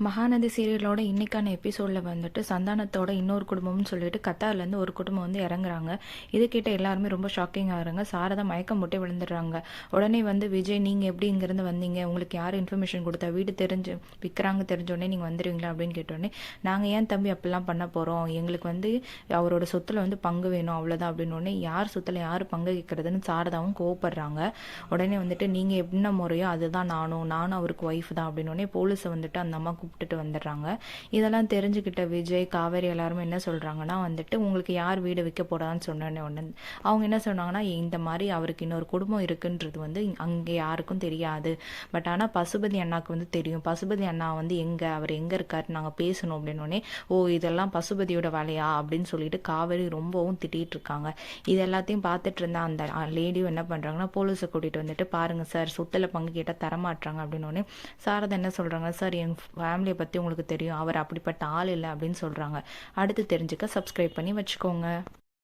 மகாநதி சீரியலோட இன்னைக்கான எபிசோடில் வந்துட்டு சந்தானத்தோட இன்னொரு குடும்பம்னு சொல்லிட்டு கத்தார்லேருந்து ஒரு குடும்பம் வந்து இறங்குறாங்க. இது கேட்ட எல்லாருமே ரொம்ப ஷாக்கிங் ஆகுறாங்க. சாரதா மயக்கம் போட்டு விழுந்துடுறாங்க. உடனே வந்து விஜய், நீங்கள் எப்படி இங்கேருந்து வந்தீங்க, உங்களுக்கு யார் இன்ஃபர்மேஷன் கொடுத்தா, வீடு தெரிஞ்சு விற்கிறாங்க தெரிஞ்சோடனே நீங்கள் வந்துடுவீங்களா அப்படின்னு கேட்டோடனே, நாங்கள் ஏன் தம்பி அப்படிலாம் பண்ண போகிறோம், எங்களுக்கு வந்து அவரோட சொத்தில் வந்து பங்கு வேணும் அவ்வளோதான் அப்படின்னோடனே, யார் சொத்தில் யார் பங்கு கேட்குறதுன்னு சாரதாவும் கோவப்படுறாங்க. உடனே வந்துட்டு நீங்கள் என்ன முறையோ அதுதான் நானும் அவருக்கு ஒய்ஃப் தான் அப்படின்னோடனே போலீஸை வந்துட்டு அந்த அம்மா கூப்பிட்டுட்டு வந்துடுறாங்க. இதெல்லாம் தெரிஞ்சுக்கிட்ட விஜய், காவேரி எல்லாருமே என்ன சொல்கிறாங்கன்னா வந்துட்டு, உங்களுக்கு யார் வீடு விற்க போடான்னு சொன்னோன்னே ஒன்று அவங்க என்ன சொன்னாங்கன்னா, இந்த மாதிரி அவருக்கு இன்னொரு குடும்பம் இருக்குன்றது வந்து அங்கே யாருக்கும் தெரியாது, பட் ஆனால் பசுபதி அண்ணாவுக்கு வந்து தெரியும். பசுபதி அண்ணா வந்து அவர் எங்கே இருக்காரு, நாங்கள் பேசணும் அப்படின்னோடனே, ஓ இதெல்லாம் பசுபதியோட வேலையா அப்படின்னு சொல்லிட்டு காவேரி ரொம்பவும் திட்டிகிட்டு இருக்காங்க. இது எல்லாத்தையும் பார்த்துட்டு இருந்த அந்த லேடியும் என்ன பண்ணுறாங்கன்னா, போலீஸை கூட்டிகிட்டு வந்துட்டு, பாருங்கள் சார், சொத்தில் பங்கு கேட்டால் தரமாட்டுறாங்க அப்படின்னோடனே சாரதா என்ன சொல்கிறாங்க, சார் என் ஃபேமிலியை பற்றி உங்களுக்கு தெரியும், அவர் அப்படிப்பட்ட ஆள் இல்லை அப்படின்னு சொல்கிறாங்க. அடுத்து தெரிஞ்சுக்க சப்ஸ்கிரைப் பண்ணி வச்சுக்கோங்க.